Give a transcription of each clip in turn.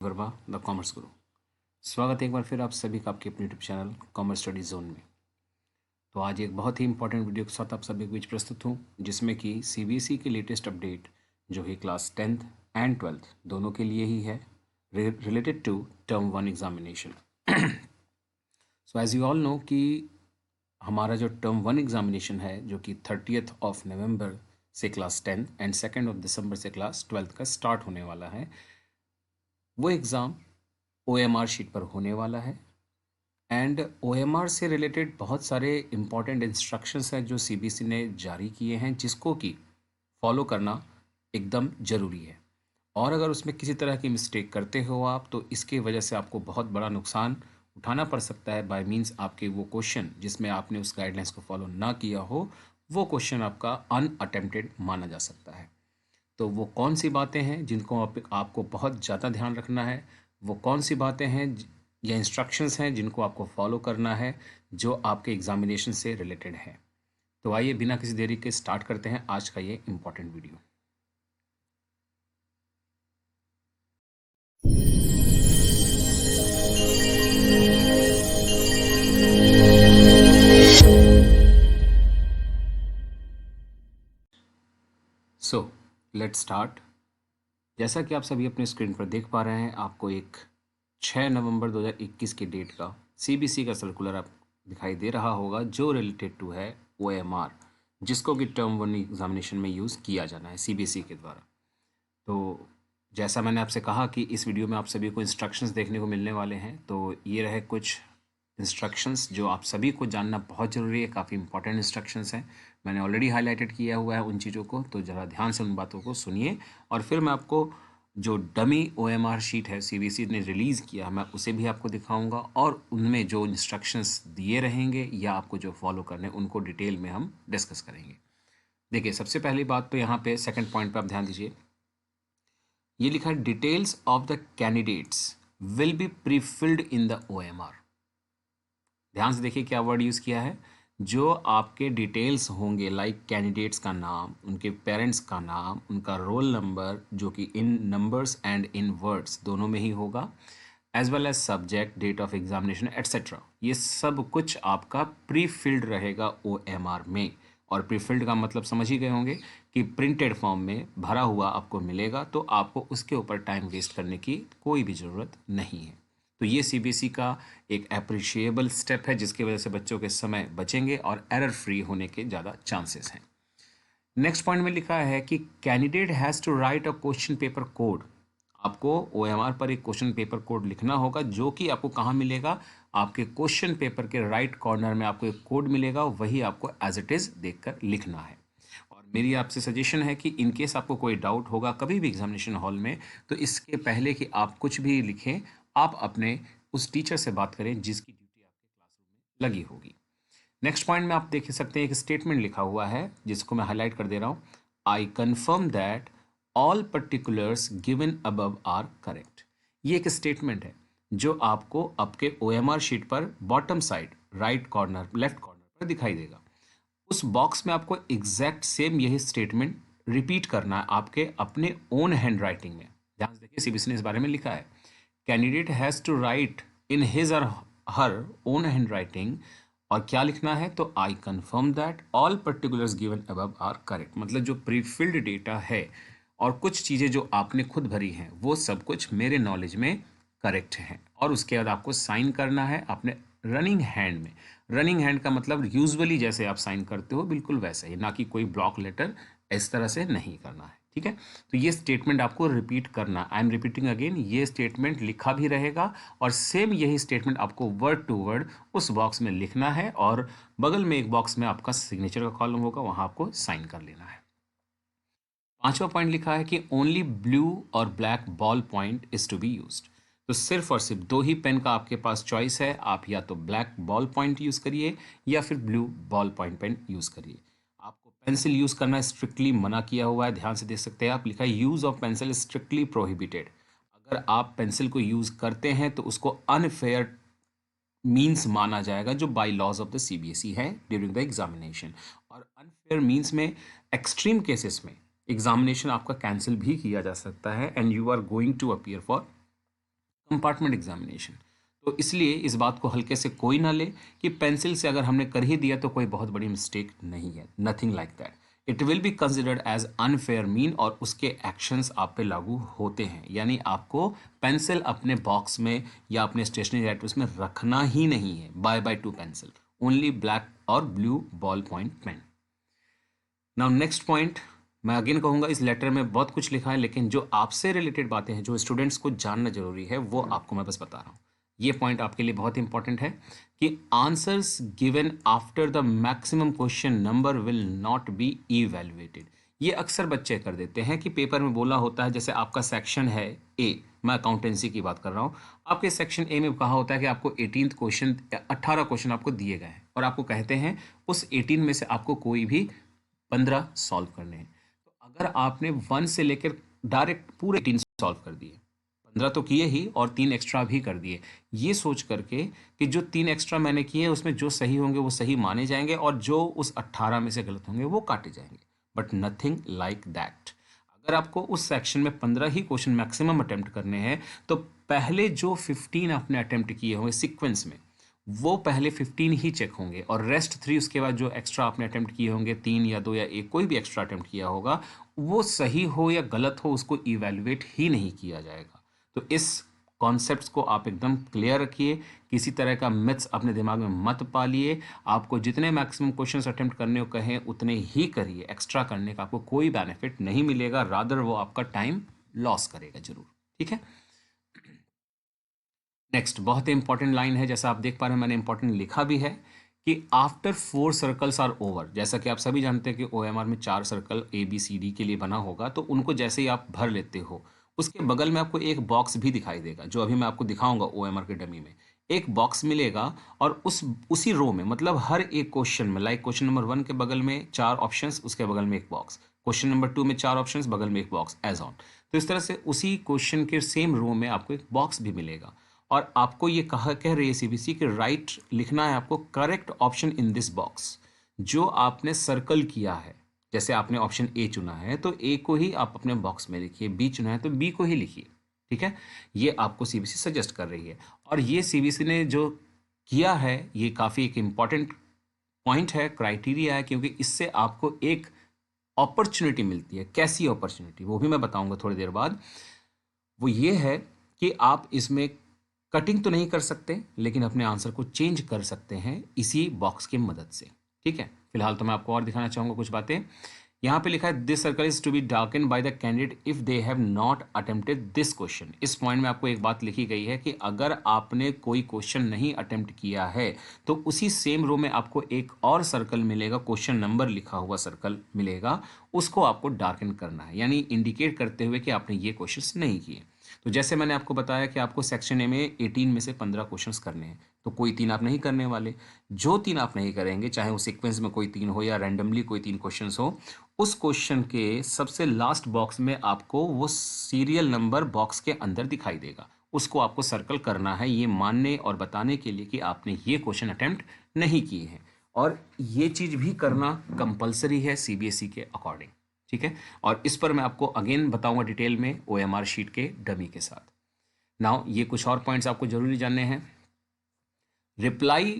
Verma the commerce गुरु। स्वागत है एक बार फिर आप सभी का आपके अपने YouTube channel commerce study zone में। तो आज एक बहुत ही इंपॉर्टेंट वीडियो के साथ आप सभी के बीच प्रस्तुत हूँ, जिसमें कि सीबीएसई की लेटेस्ट अपडेट जो कि क्लास 10th एंड 12th दोनों के लिए ही है, related to term 1 examination. So as you all know कि हमारा जो टर्म 1 एग्जामिनेशन है जो कि 30th ऑफ नवंबर से class 10 and 2nd of December से क्लास 12th का स्टार्ट होने वाला है, वो एग्ज़ाम OMR शीट पर होने वाला है। एंड OMR से रिलेटेड बहुत सारे इम्पॉर्टेंट इंस्ट्रक्शंस हैं जो CBSE ने जारी किए हैं, जिसको कि फॉलो करना एकदम ज़रूरी है। और अगर उसमें किसी तरह की मिस्टेक करते हो आप, तो इसके वजह से आपको बहुत बड़ा नुकसान उठाना पड़ सकता है। बाय मींस आपके वो क्वेश्चन जिसमें आपने उस गाइडलाइंस को फॉलो ना किया हो, वो क्वेश्चन आपका अनअटेम्प्टेड माना जा सकता है। तो वो कौन सी बातें हैं जिनको आपको बहुत ज़्यादा ध्यान रखना है, वो कौन सी बातें हैं या इंस्ट्रक्शंस हैं जिनको आपको फॉलो करना है, जो आपके एग्जामिनेशन से रिलेटेड है। तो आइए बिना किसी देरी के स्टार्ट करते हैं आज का ये important video. So let's start. जैसा कि आप सभी अपने स्क्रीन पर देख पा रहे हैं, आपको एक 6 नवंबर 2021 की डेट का CBSE का सर्कुलर आप दिखाई दे रहा होगा, जो रिलेटेड टू है OMR, जिसको कि टर्म 1 एग्जामिनेशन में यूज़ किया जाना है CBSE के द्वारा। तो जैसा मैंने आपसे कहा कि इस वीडियो में आप सभी को इंस्ट्रक्शंस देखने को मिलने वाले हैं, तो ये रहे कुछ इंस्ट्रक्शंस जो आप सभी को जानना बहुत ज़रूरी है। काफ़ी इंपॉर्टेंट इंस्ट्रक्शंस हैं, मैंने ऑलरेडी हाईलाइटेड किया हुआ है उन चीज़ों को, तो ज़रा ध्यान से उन बातों को सुनिए। और फिर मैं आपको जो डमी OMR शीट है CBSE ने रिलीज़ किया, मैं उसे भी आपको दिखाऊंगा, और उनमें जो इंस्ट्रक्शंस दिए रहेंगे या आपको जो फॉलो करने उनको डिटेल में हम डिस्कस करेंगे। देखिए, सबसे पहली बात तो यहाँ पे सेकंड पॉइंट पे आप ध्यान दीजिए, ये लिखा है details of the candidates will be prefilled in the OMR। ध्यान से देखिए क्या वर्ड यूज़ किया है। जो आपके डिटेल्स होंगे, लाइक कैंडिडेट्स का नाम, उनके पेरेंट्स का नाम, उनका रोल नंबर जो कि in numbers and in words दोनों में ही होगा, as well as subject, date of examination etcetera, ये सब कुछ आपका प्री फिल्ड रहेगा OMR में। और प्री फिल्ड का मतलब समझ ही गए होंगे कि प्रिंटेड फॉर्म में भरा हुआ आपको मिलेगा, तो आपको उसके ऊपर टाइम वेस्ट करने की कोई भी ज़रूरत नहीं है। तो ये CBSE का एक अप्रिशिएबल स्टेप है, जिसकी वजह से बच्चों के समय बचेंगे और एरर फ्री होने के ज़्यादा चांसेस हैं। नेक्स्ट पॉइंट में लिखा है कि candidate has to write a question paper code. आपको OMR पर एक क्वेश्चन पेपर कोड लिखना होगा, जो कि आपको कहाँ मिलेगा, आपके क्वेश्चन पेपर के राइट कॉर्नर में आपको एक कोड मिलेगा, वही आपको एज इट इज़ देखकर लिखना है। और मेरी आपसे सजेशन है कि इन केस आपको कोई डाउट होगा कभी भी एग्जामिनेशन हॉल में, तो इसके पहले कि आप कुछ भी लिखें, आप अपने उस टीचर से बात करें जिसकी ड्यूटी आपके क्लासरूम में लगी होगी। नेक्स्ट पॉइंट में आप देख सकते हैं एक स्टेटमेंट लिखा हुआ है, जिसको मैं हाईलाइट कर दे रहा हूँ। I confirm that all particulars given above are correct. ये एक स्टेटमेंट है जो आपको आपके OMR शीट पर bottom side right corner, left corner पर दिखाई देगा। उस बॉक्स में आपको एग्जैक्ट सेम यही स्टेटमेंट रिपीट करना है आपके अपने ओन हैंड राइटिंग में। ध्यान से देखिए, CBSE ने इस बारे में लिखा है, candidate has to write in his और हर ओन हैंड राइटिंग। और क्या लिखना है, तो I confirm that all particulars given above are correct. मतलब जो प्रीफिल्ड डेटा है और कुछ चीज़ें जो आपने खुद भरी हैं, वो सब कुछ मेरे नॉलेज में करेक्ट हैं। और उसके बाद आपको साइन करना है अपने रनिंग हैंड में। रनिंग हैंड का मतलब यूजुअली जैसे आप साइन करते हो बिल्कुल वैसे ही, ना कि कोई ब्लॉक लेटर, इस तरह से नहीं करना है। ठीक है, तो ये स्टेटमेंट आपको रिपीट करना, आई एम रिपीटिंग अगेन, ये स्टेटमेंट लिखा भी रहेगा और सेम यही स्टेटमेंट आपको वर्ड टू वर्ड उस बॉक्स में लिखना है, और बगल में एक बॉक्स में आपका सिग्नेचर का कॉलम होगा, वहां आपको साइन कर लेना है। पांचवा पॉइंट लिखा है कि ओनली ब्लू और black ball point is to be used. तो सिर्फ और सिर्फ दो ही पेन का आपके पास चॉइस है, आप या तो ब्लैक बॉल पॉइंट यूज़ करिए या फिर blue ball point pen use करिए। आपको पेंसिल यूज़ करना स्ट्रिक्टली मना किया हुआ है, ध्यान से देख सकते हैं आप, लिखा है use of pencil strictly prohibited. अगर आप पेंसिल को यूज़ करते हैं तो उसको अनफेयर मीन्स माना जाएगा, जो by laws of the CBSE है ड्यूरिंग द एग्जामिनेशन। और अनफेयर मीन्स में एक्सट्रीम केसेस में एग्जामिनेशन आपका कैंसिल भी किया जा सकता है, and you are going to appear for compartment examination. तो इसलिए इस बात को हल्के से कोई ना ले कि पेंसिल से अगर हमने कर ही दिया तो कोई बहुत बड़ी मिस्टेक नहीं है, nothing like that. It will be considered as unfair mean और उसके एक्शंस आप पे लागू होते हैं, यानी आपको पेंसिल अपने बॉक्स में या अपने स्टेशनरी आइटम्स में रखना ही नहीं है। Bye bye to pencil, only black और blue ball point pen. Now next point, मैं अगेन कहूँगा इस लेटर में बहुत कुछ लिखा है, लेकिन जो आपसे रिलेटेड बातें हैं, जो स्टूडेंट्स को जानना जरूरी है, वो आपको मैं बस बता रहा हूँ। ये पॉइंट आपके लिए बहुत इंपॉर्टेंट है कि answers given after the maximum question number will not be evaluated. ये अक्सर बच्चे कर देते हैं कि पेपर में बोला होता है, जैसे आपका सेक्शन है ए, मैं अकाउंटेंसी की बात कर रहा हूँ, आपके सेक्शन ए में कहा होता है कि आपको 18 क्वेश्चन, 18 क्वेश्चन आपको दिए गए हैं और आपको कहते हैं उस 18 में से आपको कोई भी 15 सॉल्व करने हैं। तो अगर आपने 1 से लेकर डायरेक्ट पूरे 3 सॉल्व कर दिए, 15 तो किए ही और 3 एक्स्ट्रा भी कर दिए, ये सोच करके कि जो 3 एक्स्ट्रा मैंने किए उसमें जो सही होंगे वो सही माने जाएंगे और जो उस 18 में से गलत होंगे वो काटे जाएंगे, बट नथिंग लाइक दैट। अगर आपको उस सेक्शन में 15 ही क्वेश्चन मैक्सिमम अटेम्प्ट करने हैं तो पहले जो 15 आपने अटेम्प्ट किए होंगे सीक्वेंस में, वो पहले 15 ही चेक होंगे और रेस्ट 3 उसके बाद जो एक्स्ट्रा आपने अटेम्प्ट किए होंगे, 3 या 2 या 1, कोई भी एक्स्ट्रा अटेम्प्ट किया होगा, वो सही हो या गलत हो उसको इवैल्यूएट ही नहीं किया जाएगा। तो इस कॉन्सेप्ट्स को आप एकदम क्लियर रखिए, किसी तरह का मिथ्स अपने दिमाग में मत पालिए। आपको जितने मैक्सिमम क्वेश्चंस अटेम्प्ट करने को कहें उतने ही करिए, एक्स्ट्रा करने का आपको कोई बेनिफिट नहीं मिलेगा, रादर वो आपका टाइम लॉस करेगा जरूर। ठीक है, नेक्स्ट बहुत ही इंपॉर्टेंट लाइन है, जैसा आप देख पा रहे हैं मैंने इंपॉर्टेंट लिखा भी है कि आफ्टर 4 सर्कल्स आर ओवर, जैसा कि आप सभी जानते हैं कि ओएमआर में 4 circle A B C D के लिए बना होगा, तो उनको जैसे ही आप भर लेते हो उसके बगल में आपको एक बॉक्स भी दिखाई देगा, जो अभी मैं आपको दिखाऊंगा ओएमआर के डमी में एक बॉक्स मिलेगा और उसी रो में, मतलब हर एक क्वेश्चन में, लाइक क्वेश्चन नंबर 1 के बगल में 4 ऑप्शंस, उसके बगल में एक बॉक्स, क्वेश्चन नंबर 2 में 4 ऑप्शंस, बगल में एक बॉक्स, एज ऑन। तो इस तरह से उसी क्वेश्चन के सेम रो में आपको एक बॉक्स भी मिलेगा और आपको ये कह रही है सीबीसी कि राइट लिखना है आपको correct option in this box. जो आपने सर्कल किया है, जैसे आपने ऑप्शन ए चुना है तो ए को ही आप अपने बॉक्स में लिखिए, बी चुना है तो बी को ही लिखिए। ठीक है, ये आपको सीबीसी सजेस्ट कर रही है और ये सीबीसी ने जो किया है ये काफ़ी एक इम्पॉर्टेंट पॉइंट है, क्राइटेरिया है, क्योंकि इससे आपको एक अपॉर्चुनिटी मिलती है। कैसी अपॉर्चुनिटी, वो भी मैं बताऊंगा थोड़ी देर बाद। वो ये है कि आप इसमें कटिंग तो नहीं कर सकते, लेकिन अपने आंसर को चेंज कर सकते हैं इसी बॉक्स की मदद से। ठीक है, फिलहाल तो मैं आपको और दिखाना चाहूँगा कुछ बातें। यहाँ पे लिखा है this circle is to be darken by the candidate if they have not attempted this question. इस पॉइंट में आपको एक बात लिखी गई है कि अगर आपने कोई क्वेश्चन नहीं अटेम्प्ट किया है तो उसी सेम रो में आपको एक और सर्कल मिलेगा, क्वेश्चन नंबर लिखा हुआ सर्कल मिलेगा, उसको आपको डार्कन करना है, यानी इंडिकेट करते हुए कि आपने ये क्वेश्चन नहीं किए। तो जैसे मैंने आपको बताया कि आपको सेक्शन ए में 18 में से 15 क्वेश्चंस करने हैं, तो कोई 3 आप नहीं करने वाले। जो 3 आप नहीं करेंगे, चाहे वो सीक्वेंस में कोई 3 हो या रैंडमली कोई 3 क्वेश्चंस हो, उस क्वेश्चन के सबसे लास्ट बॉक्स में आपको वो सीरियल नंबर बॉक्स के अंदर दिखाई देगा, उसको आपको सर्कल करना है, ये मानने और बताने के लिए कि आपने ये क्वेश्चन अटेम्प्ट नहीं किए हैं। और ये चीज़ भी करना कंपलसरी है सीबीएसई के अकॉर्डिंग। ठीक है, और इस पर मैं आपको अगेन बताऊंगा डिटेल में ओएमआर शीट के डमी के साथ। नाउ ये कुछ और पॉइंट्स आपको जरूरी जानने हैं। Reply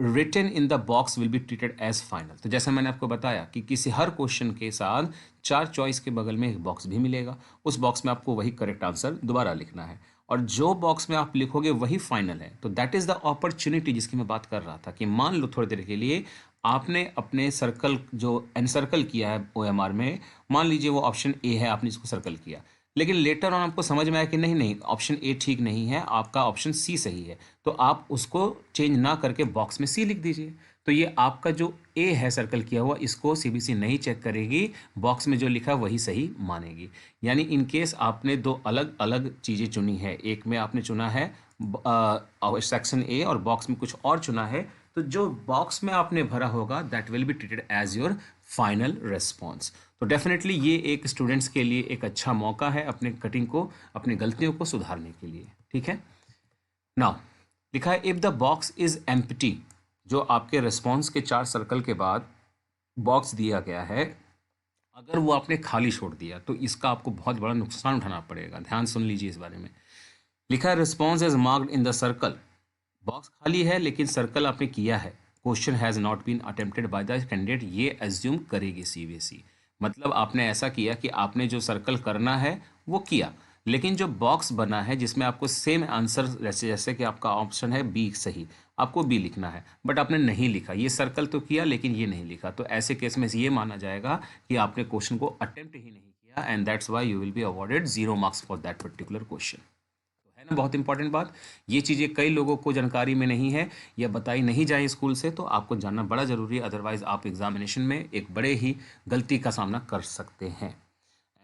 written in the box will be treated as final. तो जैसा मैंने आपको बताया कि किसी हर क्वेश्चन के साथ 4 चॉइस के बगल में एक बॉक्स भी मिलेगा, उस बॉक्स में आपको वही करेक्ट आंसर दोबारा लिखना है और जो बॉक्स में आप लिखोगे वही फाइनल है। तो दैट इज द अपॉर्चुनिटी जिसकी मैं बात कर रहा था कि मान लो थोड़ी देर के लिए आपने अपने सर्कल जो एनसर्कल किया है ओएमआर में, मान लीजिए वो ऑप्शन ए है, आपने इसको सर्कल किया, लेकिन लेटर ऑन आपको समझ में आया कि नहीं नहीं ऑप्शन ए ठीक नहीं है, आपका ऑप्शन सी सही है, तो आप उसको चेंज ना करके बॉक्स में सी लिख दीजिए। तो ये आपका जो ए है सर्कल किया हुआ, इसको सीबीसी नहीं चेक करेगी, बॉक्स में जो लिखा है वही सही मानेगी। यानी इन केस आपने 2 अलग अलग चीज़ें चुनी है, एक में आपने चुना है सेक्शन ए और बॉक्स में कुछ और चुना है, तो जो बॉक्स में आपने भरा होगा that will be treated as your final response. तो डेफिनेटली ये एक स्टूडेंट्स के लिए एक अच्छा मौका है अपने कटिंग को, अपनी गलतियों को सुधारने के लिए। ठीक है, नाउ लिखा है if the box is empty, जो आपके रेस्पॉन्स के 4 सर्कल के बाद बॉक्स दिया गया है, अगर वो आपने खाली छोड़ दिया तो इसका आपको बहुत बड़ा नुकसान उठाना पड़ेगा। ध्यान सुन लीजिए इस बारे में। लिखा है response is marked in the circle, box खाली है लेकिन सर्कल आपने किया है। Question has not been attempted by the candidate, ये एज्यूम करेगी सीबीएसई। मतलब आपने ऐसा किया कि आपने जो सर्कल करना है वो किया, लेकिन जो बॉक्स बना है जिसमें आपको सेम आंसर, जैसे जैसे कि आपका ऑप्शन है बी सही, आपको बी लिखना है, बट आपने नहीं लिखा, ये सर्कल तो किया लेकिन ये नहीं लिखा, तो ऐसे केस में ये माना जाएगा कि आपने क्वेश्चन को अटेम्प्ट ही नहीं किया, and that's why you will be awarded 0 marks for that particular question. है ना बहुत इंपॉर्टेंट बात। ये चीज़ें कई लोगों को जानकारी में नहीं है या बताई नहीं जाए स्कूल से, तो आपको जानना बड़ा ज़रूरी है, अदरवाइज आप एग्जामिनेशन में एक बड़े ही गलती का सामना कर सकते हैं।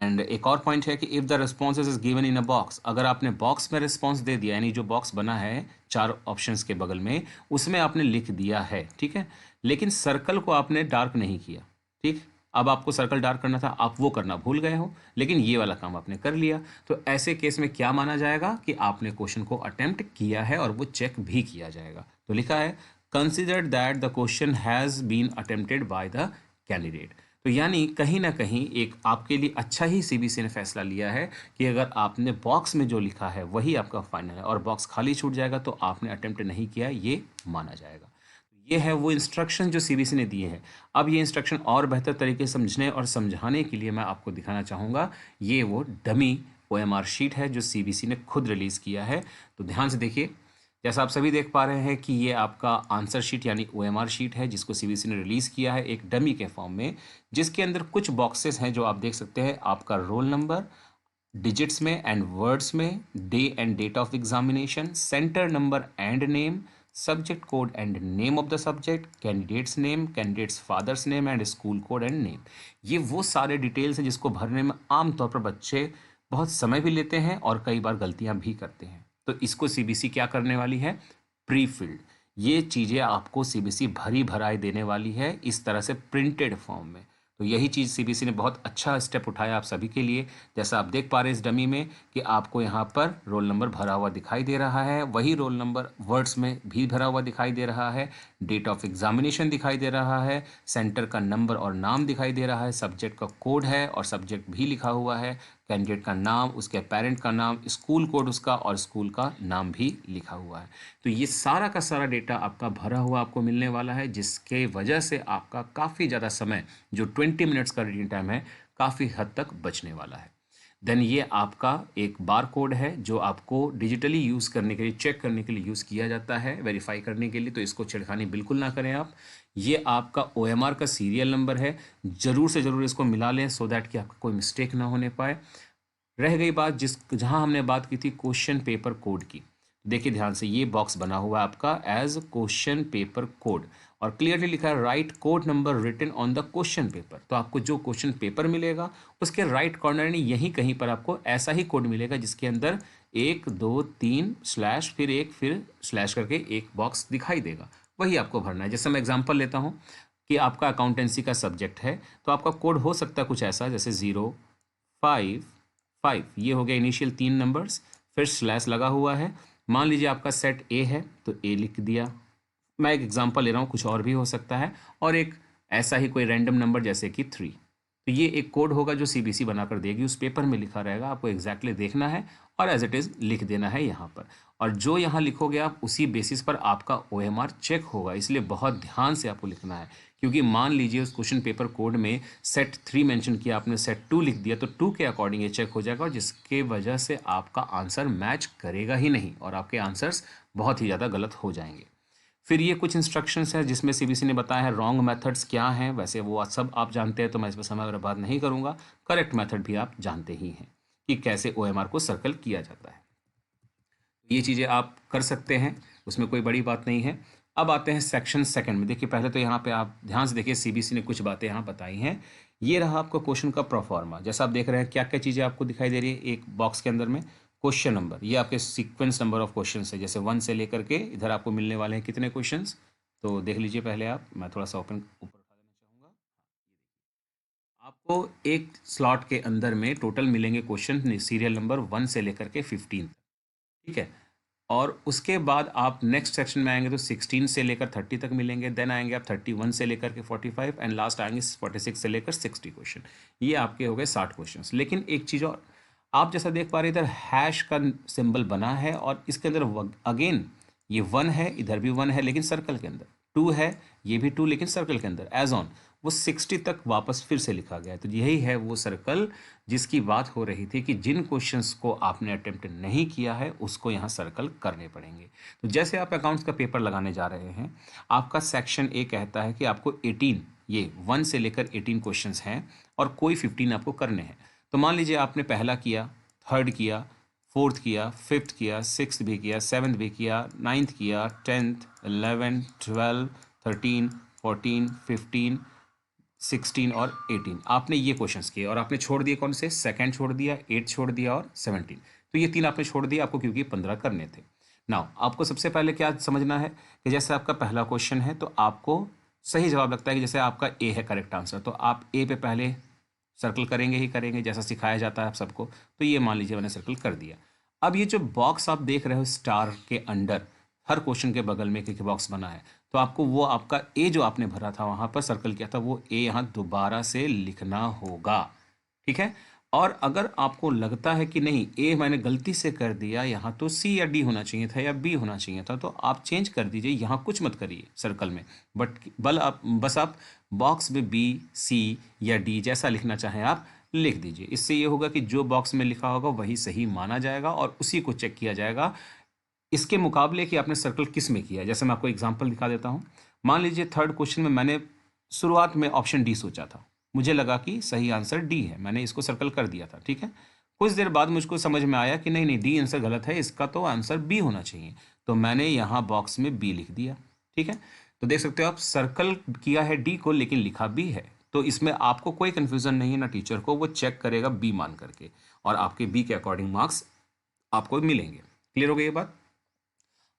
एंड एक और पॉइंट है कि if the response is given in a box, अगर आपने बॉक्स में रिस्पॉन्स दे दिया, यानी जो बॉक्स बना है 4 ऑप्शंस के बगल में, उसमें आपने लिख दिया है, ठीक है, लेकिन सर्कल को आपने डार्क नहीं किया, ठीक, अब आपको सर्कल डार्क करना था, आप वो करना भूल गए हो, लेकिन ये वाला काम आपने कर लिया, तो ऐसे केस में क्या माना जाएगा कि आपने क्वेश्चन को अटेम्प्ट किया है और वो चेक भी किया जाएगा। तो लिखा है consider that the question has been attempted by the candidate. तो यानी कहीं ना कहीं एक आपके लिए अच्छा ही सीबीएसई ने फैसला लिया है कि अगर आपने बॉक्स में जो लिखा है वही आपका फाइनल है और बॉक्स खाली छूट जाएगा तो आपने अटेम्प्ट नहीं किया, ये माना जाएगा। ये है वो इंस्ट्रक्शन जो सीबीएसई ने दिए हैं। अब ये इंस्ट्रक्शन और बेहतर तरीके से समझने और समझाने के लिए मैं आपको दिखाना चाहूँगा, ये वो डमी ओएमआर शीट है जो सीबीएसई ने खुद रिलीज़ किया है। तो ध्यान से देखिए, जैसा आप सभी देख पा रहे हैं कि ये आपका आंसर शीट यानी ओएमआर शीट है जिसको सीबीएसई ने रिलीज़ किया है एक डमी के फॉर्म में, जिसके अंदर कुछ बॉक्सेस हैं जो आप देख सकते हैं, आपका रोल नंबर डिजिट्स में एंड वर्ड्स में, day and date of examination, centre number and name, subject code and name of the subject, candidate's name, candidate's father's name and school code and name. ये वो सारे details हैं जिसको भरने में आमतौर पर बच्चे बहुत समय भी लेते हैं और कई बार गलतियां भी करते हैं। तो इसको सीबीएसई क्या करने वाली है, प्री फिल्ड, ये चीज़ें आपको सीबीएसई भरी भराई देने वाली है इस तरह से प्रिंटेड फॉर्म में। तो यही चीज़ सीबीएसई ने बहुत अच्छा स्टेप उठाया आप सभी के लिए। जैसा आप देख पा रहे हैं इस डमी में कि आपको यहाँ पर रोल नंबर भरा हुआ दिखाई दे रहा है, वही रोल नंबर वर्ड्स में भी भरा हुआ दिखाई दे रहा है, डेट ऑफ एग्जामिनेशन दिखाई दे रहा है, सेंटर का नंबर और नाम दिखाई दे रहा है, सब्जेक्ट का कोड है और सब्जेक्ट भी लिखा हुआ है, कैंडिडेट का नाम, उसके पेरेंट का नाम, स्कूल कोड उसका और स्कूल का नाम भी लिखा हुआ है। तो ये सारा का सारा डेटा आपका भरा हुआ आपको मिलने वाला है, जिसके वजह से आपका काफ़ी ज़्यादा समय, जो 20 मिनट्स का रीडिंग टाइम है, काफ़ी हद तक बचने वाला है। देन ये आपका एक बार कोड है जो आपको डिजिटली यूज़ करने के लिए, चेक करने के लिए यूज़ किया जाता है, वेरीफाई करने के लिए, तो इसको छेड़खानी बिल्कुल ना करें आप। ये आपका ओएमआर का सीरियल नंबर है, ज़रूर से ज़रूर इसको मिला लें सो दैट कि आपका कोई मिस्टेक ना होने पाए। रह गई बात जहां हमने बात की थी क्वेश्चन पेपर कोड की, देखिए ध्यान से, ये बॉक्स बना हुआ है आपका एज क्वेश्चन पेपर कोड और क्लियरली लिखा है write code number written on the question paper. तो आपको जो क्वेश्चन पेपर मिलेगा उसके राइट कॉर्नर में यहीं कहीं पर आपको ऐसा ही कोड मिलेगा जिसके अंदर 1 2 3 स्लैश फिर एक फिर स्लैश करके एक बॉक्स दिखाई देगा, वही आपको भरना है। जैसे मैं एग्जांपल लेता हूँ कि आपका अकाउंटेंसी का सब्जेक्ट है, तो आपका कोड हो सकता है कुछ ऐसा, जैसे 0 5 5, ये हो गया इनिशियल 3 नंबर्स, फिर स्लैश लगा हुआ है। मान लीजिए आपका सेट ए है तो ए लिख दिया, मैं एक एग्जांपल ले रहा हूँ, कुछ और भी हो सकता है, और एक ऐसा ही कोई रैंडम नंबर जैसे कि 3। तो ये एक कोड होगा जो सीबीएसई बनाकर देगी, उस पेपर में लिखा रहेगा, आपको एग्जैक्टली देखना है और एज इट इज़ लिख देना है यहाँ पर, और जो यहाँ लिखोगे आप उसी बेसिस पर आपका ओएमआर चेक होगा, इसलिए बहुत ध्यान से आपको लिखना है। क्योंकि मान लीजिए उस क्वेश्चन पेपर कोड में सेट 3 मेंशन किया, आपने सेट 2 लिख दिया, तो 2 के अकॉर्डिंग ये चेक हो जाएगा और जिसके वजह से आपका आंसर मैच करेगा ही नहीं और आपके आंसर्स बहुत ही ज़्यादा गलत हो जाएंगे। फिर ये कुछ इंस्ट्रक्शंस है जिसमें सीबीएसई ने बताया है रॉन्ग मेथड्स क्या हैं, वैसे वो सब आप जानते हैं तो मैं इस पर समय बर्बाद नहीं करूँगा। करेक्ट मेथड भी आप जानते ही हैं कि कैसे ओएमआर को सर्कल किया जाता है, ये चीज़ें आप कर सकते हैं, उसमें कोई बड़ी बात नहीं है। अब आते हैं सेक्शन सेकंड में। देखिए पहले तो यहाँ पे आप ध्यान से देखिए, सीबीएसई ने कुछ बातें यहाँ बताई हैं। ये रहा आपका क्वेश्चन का प्रोफार्मा, जैसा आप देख रहे हैं क्या क्या चीज़ें आपको दिखाई दे रही है एक बॉक्स के अंदर में। क्वेश्चन नंबर, ये आपके सीक्वेंस नंबर ऑफ क्वेश्चन है, जैसे 1 से लेकर के इधर आपको मिलने वाले हैं कितने क्वेश्चन, तो देख लीजिए पहले आप, मैं थोड़ा सा ओपन ऊपर उठा देना चाहूँगा। आपको एक स्लॉट के अंदर में टोटल मिलेंगे क्वेश्चन सीरियल नंबर 1 से लेकर के 15 तक, ठीक है। और उसके बाद आप नेक्स्ट सेक्शन में आएंगे तो 16 से लेकर 30 तक मिलेंगे, देन आएंगे आप 31 से लेकर के 45 एंड लास्ट आएंगे 46 से लेकर 60 क्वेश्चन। ये आपके हो गए 60 क्वेश्चन। लेकिन एक चीज़ और, आप जैसा देख पा रहे इधर हैश का सिंबल बना है और इसके अंदर अगेन ये 1 है, इधर भी 1 है लेकिन सर्कल के अंदर, 2 है, ये भी 2 लेकिन सर्कल के अंदर, एज ऑन वो 60 तक वापस फिर से लिखा गया है। तो यही है वो सर्कल जिसकी बात हो रही थी कि जिन क्वेश्चंस को आपने अटेम्प्ट नहीं किया है उसको यहाँ सर्कल करने पड़ेंगे। तो जैसे आप अकाउंट्स का पेपर लगाने जा रहे हैं, आपका सेक्शन ए कहता है कि आपको 18, ये 1 से लेकर 18 क्वेश्चंस हैं और कोई 15 आपको करने हैं। तो मान लीजिए आपने पहला किया, थर्ड किया, फोर्थ किया, फिफ्थ किया, सिक्स्थ भी किया, सेवन्थ भी किया, नाइन्थ किया, 10th, 11, 12, 13, 14, 15, 16 और 18, आपने ये क्वेश्चंस किए और आपने छोड़ दिए कौन से, सेकंड छोड़ दिया, 8 छोड़ दिया और 17। तो ये 3 आपने छोड़ दिया आपको क्योंकि 15 करने थे। नाउ आपको सबसे पहले क्या समझना है कि जैसे आपका पहला क्वेश्चन है तो आपको सही जवाब लगता है कि जैसे आपका ए है करेक्ट आंसर, तो आप ए पे पहले सर्कल करेंगे ही करेंगे जैसा सिखाया जाता है आप सबको। तो ये मान लीजिए मैंने सर्कल कर दिया। अब ये जो बॉक्स आप देख रहे हो स्टार के अंडर, हर क्वेश्चन के बगल में एक बॉक्स बना है, तो आपको वो आपका ए जो आपने भरा था वहाँ पर सर्कल किया था वो ए यहाँ दोबारा से लिखना होगा, ठीक है। और अगर आपको लगता है कि नहीं ए मैंने गलती से कर दिया, यहाँ तो सी या डी होना चाहिए था या बी होना चाहिए था, तो आप चेंज कर दीजिए, यहाँ कुछ मत करिए सर्कल में, बस आप बॉक्स में बी, सी या डी जैसा लिखना चाहें आप लिख दीजिए। इससे ये होगा कि जो बॉक्स में लिखा होगा वही सही माना जाएगा और उसी को चेक किया जाएगा, इसके मुकाबले कि आपने सर्कल किस में किया। जैसे मैं आपको एग्जांपल दिखा देता हूँ। मान लीजिए थर्ड क्वेश्चन में मैंने शुरुआत में ऑप्शन डी सोचा था, मुझे लगा कि सही आंसर डी है, मैंने इसको सर्कल कर दिया था, ठीक है। कुछ देर बाद मुझको समझ में आया कि नहीं नहीं डी आंसर गलत है, इसका तो आंसर बी होना चाहिए, तो मैंने यहाँ बॉक्स में बी लिख दिया, ठीक है। तो देख सकते हो आप सर्कल किया है डी को लेकिन लिखा बी है, तो इसमें आपको कोई कंफ्यूजन नहीं है ना टीचर को, वो चेक करेगा बी मान करके और आपके बी के अकॉर्डिंग मार्क्स आपको मिलेंगे। क्लियर हो गई ये बात।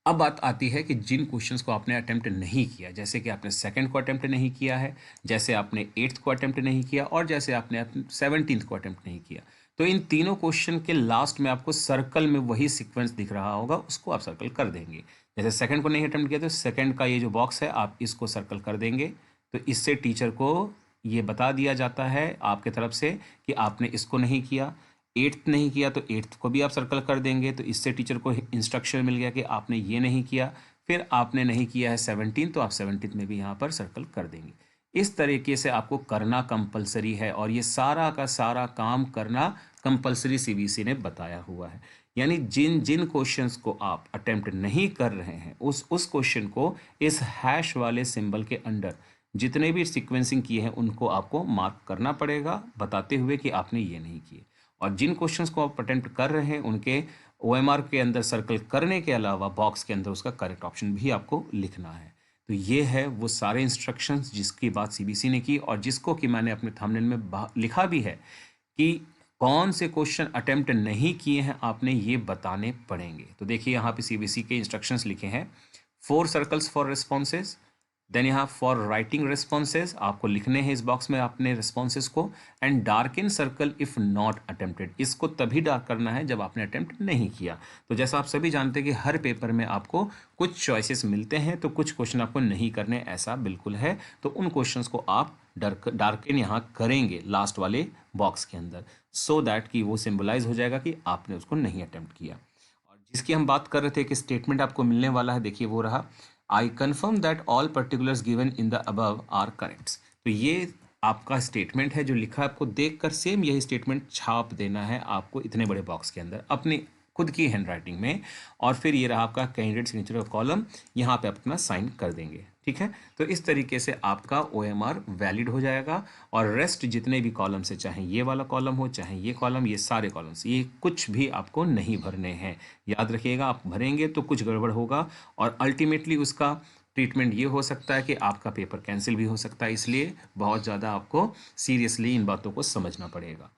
अब बात आती है कि जिन क्वेश्चंस को आपने अटेम्प्ट नहीं किया, जैसे कि आपने सेकंड को अटेम्प्ट नहीं किया है, जैसे आपने 8th को अटेम्प्ट नहीं किया और जैसे आपने 17th को अटेम्प्ट नहीं किया, तो इन तीनों क्वेश्चन के लास्ट में आपको सर्कल में वही सीक्वेंस दिख रहा होगा, उसको आप सर्कल कर देंगे। जैसे सेकंड को नहीं अटेम्प्ट किया तो सेकंड का ये जो बॉक्स है आप इसको सर्कल कर देंगे, तो इससे टीचर को ये बता दिया जाता है आपके तरफ से कि आपने इसको नहीं किया। 8th नहीं किया तो 8th को भी आप सर्कल कर देंगे, तो इससे टीचर को इंस्ट्रक्शन मिल गया कि आपने ये नहीं किया। फिर आपने नहीं किया है 17 तो आप 17 में भी यहाँ पर सर्कल कर देंगे। इस तरीके से आपको करना कंपलसरी है और ये सारा का सारा काम करना कंपलसरी सीबीएसई ने बताया हुआ है। यानी जिन जिन क्वेश्चंस को आप अटेम्प्ट नहीं कर रहे हैं उस क्वेश्चन को इस हैश वाले सिंबल के अंडर जितने भी सीक्वेंसिंग किए हैं उनको आपको मार्क करना पड़ेगा, बताते हुए कि आपने ये नहीं किए। और जिन क्वेश्चंस को आप अटेम्प्ट कर रहे हैं उनके ओएमआर के अंदर सर्कल करने के अलावा बॉक्स के अंदर उसका करेक्ट ऑप्शन भी आपको लिखना है। तो ये है वो सारे इंस्ट्रक्शंस जिसकी बात सीबीएसई ने की और जिसको कि मैंने अपने थंबनेल में लिखा भी है कि कौन से क्वेश्चन अटेम्प्ट नहीं किए हैं आपने ये बताने पड़ेंगे। तो देखिए यहाँ पे सीबीएसई के इंस्ट्रक्शंस लिखे हैं, 4 सर्कल्स फॉर रिस्पॉन्सेज, देन यहाँ फॉर राइटिंग रिस्पॉन्सेज आपको लिखने हैं इस बॉक्स में आपने रिस्पॉन्सेज को, and dark in circle if not attempted, इसको तभी डार्क करना है जब आपने अटेम्प्ट नहीं किया। तो जैसा आप सभी जानते हैं कि हर पेपर में आपको कुछ चॉइसेस मिलते हैं, तो कुछ क्वेश्चन आपको नहीं करने ऐसा बिल्कुल है, तो उन क्वेश्चंस को आप डार्कन यहाँ करेंगे लास्ट वाले बॉक्स के अंदर, सो दैट कि वो सिंबलाइज हो जाएगा कि आपने उसको नहीं अटेम्प्ट किया। और जिसकी हम बात कर रहे थे कि स्टेटमेंट आपको मिलने वाला है, देखिए वो रहा, I confirm that all particulars given in the above are correct. तो ये आपका स्टेटमेंट है जो लिखा है, आपको देखकर सेम यही स्टेटमेंट छाप देना है आपको इतने बड़े बॉक्स के अंदर अपनी खुद की हैंड राइटिंग में, और फिर ये रहा आपका कैंडिडेट सिग्नेचर का कॉलम, यहाँ पे अपना साइन कर देंगे, ठीक है। तो इस तरीके से आपका ओएमआर वैलिड हो जाएगा और रेस्ट जितने भी कॉलम से, चाहे ये वाला कॉलम हो चाहे ये कॉलम, ये सारे कॉलम्स, ये कुछ भी आपको नहीं भरने हैं। याद रखिएगा आप भरेंगे तो कुछ गड़बड़ होगा और अल्टीमेटली उसका ट्रीटमेंट ये हो सकता है कि आपका पेपर कैंसिल भी हो सकता है, इसलिए बहुत ज़्यादा आपको सीरियसली इन बातों को समझना पड़ेगा।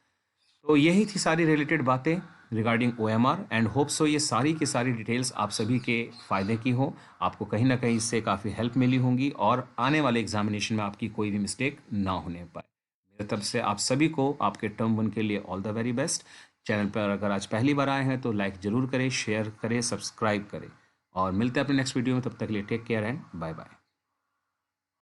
तो यही थी सारी रिलेटेड बातें regarding OMR, and hope so ये सारी की सारी डिटेल्स आप सभी के फ़ायदे की हो, आपको कहीं ना कहीं इससे काफ़ी हेल्प मिली होंगी और आने वाले एग्जामिनेशन में आपकी कोई भी मिस्टेक ना होने पाए। मेरी तरफ से आप सभी को आपके टर्म 1 के लिए all the very best. Channel पर अगर आज पहली बार आए हैं तो लाइक ज़रूर करें, शेयर करें, सब्सक्राइब करें और मिलते हैं अपने नेक्स्ट वीडियो में। तब तक के लिए take care and bye bye.